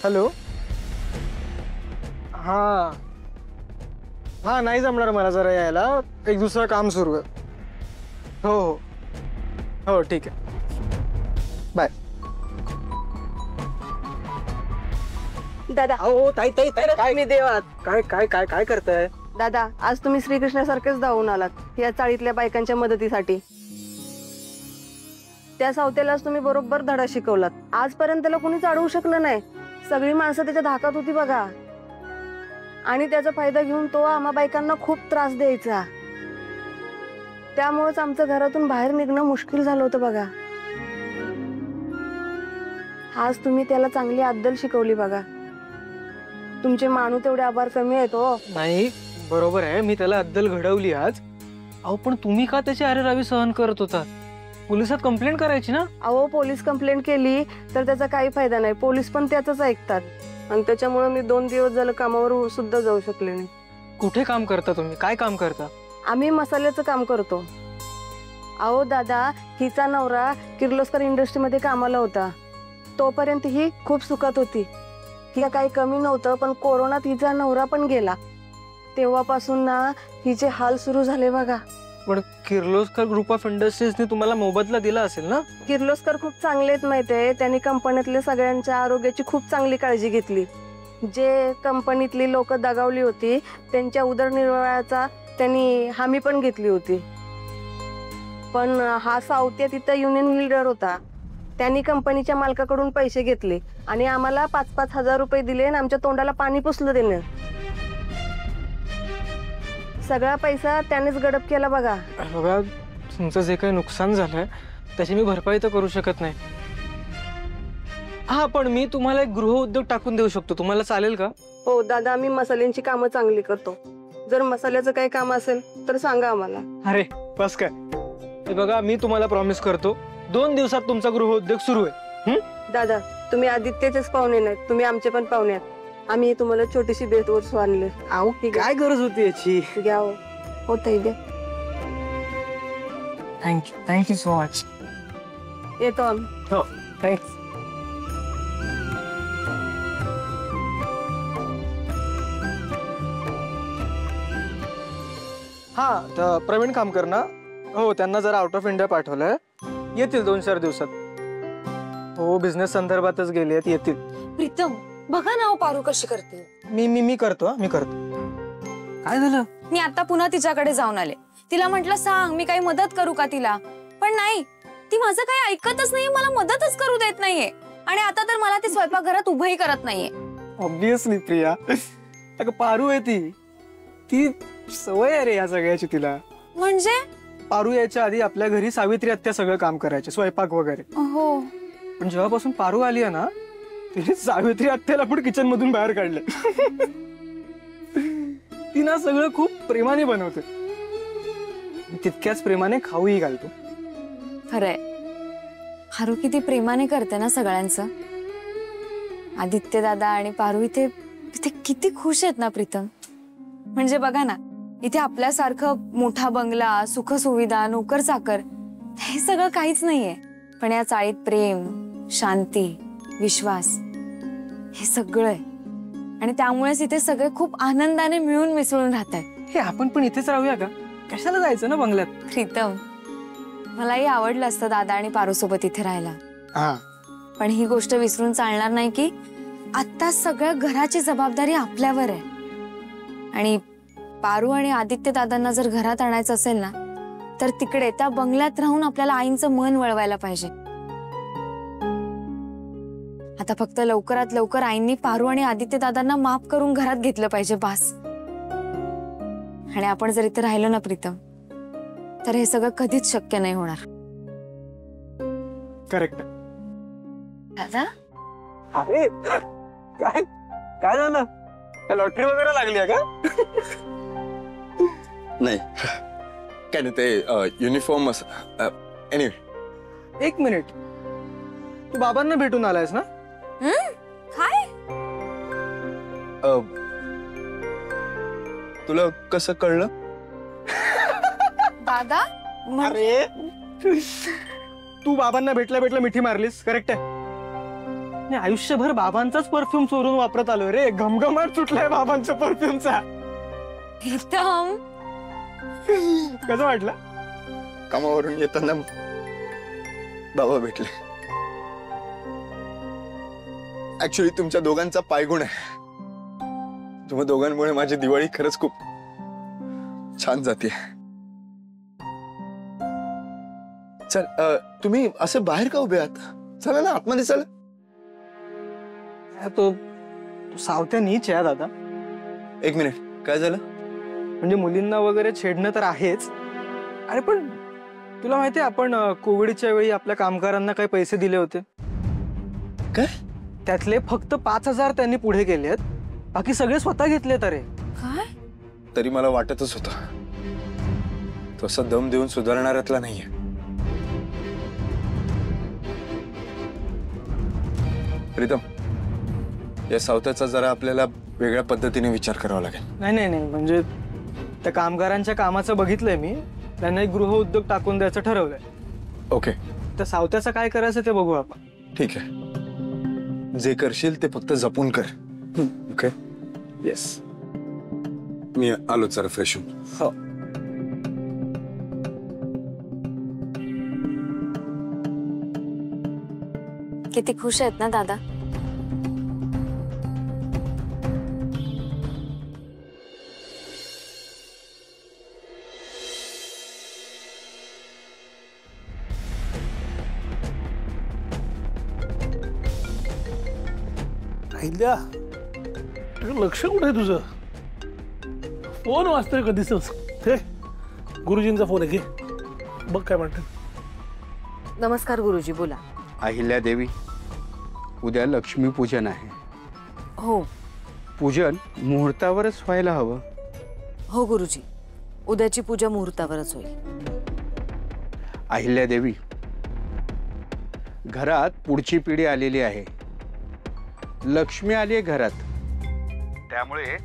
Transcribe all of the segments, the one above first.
Hello. हां हां, नाही जमणार मला जरा यायला, एक दुसरं काम सुरू आहे. हो हो हो, ठीक आहे, बाय. दादा. अहो ताई ताई ताई, काय मी देवात. काय काय काय काय करताय? दादा, आज तुम्ही श्रीकृष्णासारखेच धावून आलात या चाळीतल्या बायकांच्या मदतीसाठी. त्या सावतेलाच तुम्ही बरोबर धडा शिकवलात. आजपर्यंत त्याला कोणीच अडवू शकलं नाही. सगळी माणसं त्याच्या धाकात होती बघा, आणि त्याचा फायदा घेऊन तो आम्हा बायकांना खूप त्रास द्यायचा. त्यामुळेच आमचं घरातून बाहेर निघणं मुश्किल झालं होतं बघा. आज तुम्ही त्याला चांगली अद्दल शिकवली बघा. तुमचे मानू तेवढे आभार कमी आहेत हो. नाही, बरोबर आहे, मी त्याला अद्दल घडवली आज. अहो पण तुम्ही का त्याची अरेरावी सहन करत होता? पोलिसात कंप्लेंट करायची ना. अहो, पोलीस कंप्लेंट केली तर त्याचा काही फायदा नाही. पोलीस पण त्याच ऐकतात, आणि त्याच्यामुळे मी 2 दिवस झालं कामावर सुद्धा जाऊ शकले नाही. कुठे काम करता तुम्ही? काय काम करता? आम्ही मसाल्याचं काम करतो. अहो दादा, हिचा नवरा किर्लोस्कर इंडस्ट्रीमध्ये कामाला होता. तोपर्यंत ही खूप सुखात होती. हिला काही कमी नव्हतं, पण कोरोनात हिचा नवरा पण गेला. तेव्हापासून ना हिचे हाल सुरू झाले बघा. पण किर्लोस्कर ग्रुप ऑफ इंडस्ट्रीजने तुम्हाला मोबदला दिला असेल ना? किर्लोस्कर खूप चांगले आहेत माहितीये. त्यांनी कंपनीतल्या सगळ्यांच्या आरोग्याची खूप चांगली काळजी घेतली. जे कंपनीतली लोक दगावली होती त्यांच्या उदरनिर्वाहाचा त्यांनी हमी पण घेतली होती. पण हा सावत्या तिथं युनियन लीडर होता. त्यांनी कंपनीच्या मालकाकडून पैसे घेतले आणि आम्हाला 5-5 हजार रुपये दिले आणि आमच्या तोंडाला पाणी पुसलं त्याने. सगळा पैसा त्यानेच गडप केला बघा. बघा, तुमचं जे काही नुकसान झालंय त्याची मी भरपाई तर करू शकत नाही. हा, पण मी तुम्हाला एक गृहउद्योग टाकून देऊ शकतो. तुम्हाला चालेल का? हो दादा, आम्ही मसाल्यांची कामं चांगली करतो. जर मसाल्याचं काही काम असेल तर सांगा आम्हाला. अरे बस काय. हे बघा, मी तुम्हाला प्रॉमिस करतो 2 दिवसात तुमचा गृहउद्योग सुरू आहे. दादा, तुम्ही आदित्यचेच पाहुणे नाहीत, तुम्ही आमचे पण पाहुणे आहेत. आम्ही तुम्हाला छोटीशी भेटवस्तू आणली. अहो, काय गरज होती याची? घ्या हो. होतंय द्या. Thank you so much. येतो आम्ही. हो, थँक्स. हा, तर प्रवीण कामकर ना? हो, त्यांना जरा आउट ऑफ इंडिया पाठवलंय. येतील 2-4 दिवसात. हो, बिझनेस संदर्भातच गेले आहेत, येतील. प्रीतम, बघा ना पारू कशी करते. मी करतो. काय झालं? मी आता पुन्हा तिच्याकडे जाऊन आले. तिला म्हटलं सांग मी काही मदत करू का तिला, पण नाही, ती माझं काही ऐकतच नाहीये, मला मदतच करू देत नाहीये. आणि आता तर मला ती स्वयंपाकघरात उभंही करत नाहीये. ऑब्विसली प्रिया, अगं पारू आहे ती सवय आहे रे या सगळ्याची तिला. म्हणजे पारू यायच्या आधी आपल्या घरी सावित्री आत्या सगळं काम करायचे, स्वयंपाक वगैरे. हो, पण जेव्हापासून पारू आली आहे ना, तिने सावित्री आत्याला पण किचन मधून बाहेर काढले. ती ना सगळं खूप प्रेमाने बनवते, तितक्याच प्रेमाने खाऊही घालतो. खरंय, पारू किती प्रेमाने करते ना सगळ्यांचं. आदित्य दादा आणि पारू इथे किती खुश आहेत ना प्रीतम. म्हणजे बघा ना, इथे आपल्यासारखं मोठा बंगला, सुख सुविधा, नोकर चाकर हे सगळं काहीच नाहीये. पण या चाळीत प्रेम, शांती, विश्वास हे सगळं आहे. आणि त्यामुळेच इथे सगळे खूप आनंदाने मिळून मिसळून राहतात. हे आपण पण इथेच राहूया का? कशाला जायचं ना बंगल्यात? प्रीतम, मलाही आवडलं असतं दादा आणि पारू सोबत इथे राहायला. पण ही गोष्ट विसरून चालणार नाही की आता सगळ्या घराची जबाबदारी आपल्यावर आहे. आणि पारू आणि आदित्य दादांना जर घरात आणायचं असेल ना, तर तिकडे त्या बंगल्यात राहून आपल्याला आईंचं मन वळवायला पाहिजे. आता फक्त लवकरात लवकर आईंनी पारू आणि आदित्य दादांना माफ करून घरात घेतलं पाहिजे, बास. आणि आपण जर इथे राहिलो ना प्रीतम, तर हे सगळं कधीच शक्य नाही होणार. करेक्ट. दादा, अरे काय झालं? लॉटरी वगैरे लागली आहे का? नाही, काय नाही, ते युनिफॉर्म. एनिवे, 1 मिनिट, तू बाबांना भेटून आलायस ना? काय? तुला कसं कळलं? दादा, अरे तू बाबांना भेटल्या भेटल्या मिठी मारलीस, करेक्ट आहे. मी आयुष्यभर बाबांचाच परफ्यूम चोरून वापरत आलोय रे. घमघमाट सुटलाय बाबांच्या परफ्यूमचा. प्रीतम कसं वाटलं? कामावरून येताना बाबा भेटले. ऍक्च्युली तुमच्या दोघांचा पायगुण आहे. तुम्हा दोघांमुळे माझी दिवाळी खरंच खूप छान जाते. चल तुम्ही असे बाहेर का उभे आहात? चला ना आतमध्ये चला. तो सावत्या नीच आहे दादा. एक मिनिट, काय झालं? म्हणजे मुलींना वगैरे छेडणं तर आहेच. अरे पण तुला माहितीये आपण कोविडच्या वेळी आपल्या कामगारांना काही पैसे दिले होते. काय? त्यातले फक्त 5,000 त्यांनी पुढे केलेत. बाकी सगळे स्वतः घेतलेत. अरे काय? तरी मला वाटतच होतं तो असा दम देऊन सुधारणाऱ्यातला नाहीये. प्रीतम, या सावत्याचा जरा आपल्याला वेगळ्या पद्धतीने विचार करावा लागेल. नाही नाही नाही, म्हणजे त्या कामगारांच्या कामाचं बघितलंय मी. त्यांना एक गृह उद्योग टाकून द्यायचं ठरवलंय. ओके, त्या सावत्याचं काय करायचं ते बघू आपण. ठीक आहे. जे करशील ते फक्त जपून कर. ओके? येस. मी आलो जरा फ्रेश होऊन. हो. किती खुश आहेत ना दादा. अहिल्या, लक्ष कुठे आहे तुझं? फोन वाजतोय कधीच. हे गुरुजींचा फोन आहे, घे बघ काय म्हणतात. नमस्कार गुरुजी, बोला. अहिल्या देवी, उद्या लक्ष्मीपूजन आहे. हो पूजन मुहूर्तावरच व्हायला हवं. हो गुरुजी, उद्याची पूजा मुहूर्तावरच होईल. अहिल्या देवी, घरात पुढची पिढी आलेली आहे. लक्ष्मी आली आहे घरात. त्यामुळे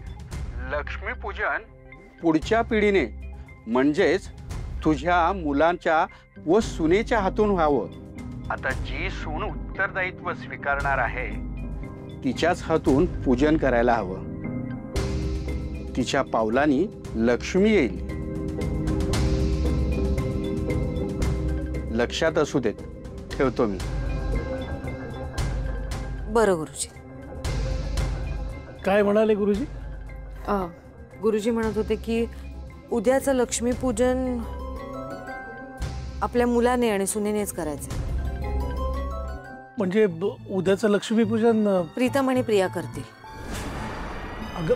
लक्ष्मीपूजन पुढच्या पिढीने म्हणजेच तुझ्या मुलांच्या व सुनेच्या हातून व्हावं. आता जी सून उत्तरदायित्व स्वीकारणार आहे तिच्याच हातून पूजन करायला हवं. तिच्या पावलांनी लक्ष्मी येईल. लक्षात असू देत. ठेवतो मी. बरं गुरुजी. काय म्हणाले गुरुजी? गुरुजी म्हणत होते की उद्याचं लक्ष्मीपूजन आपल्या मुलाने आणि सुनेनेच करायचं. म्हणजे उद्याचं लक्ष्मीपूजन प्रीतम आणि प्रिया करतील. अगं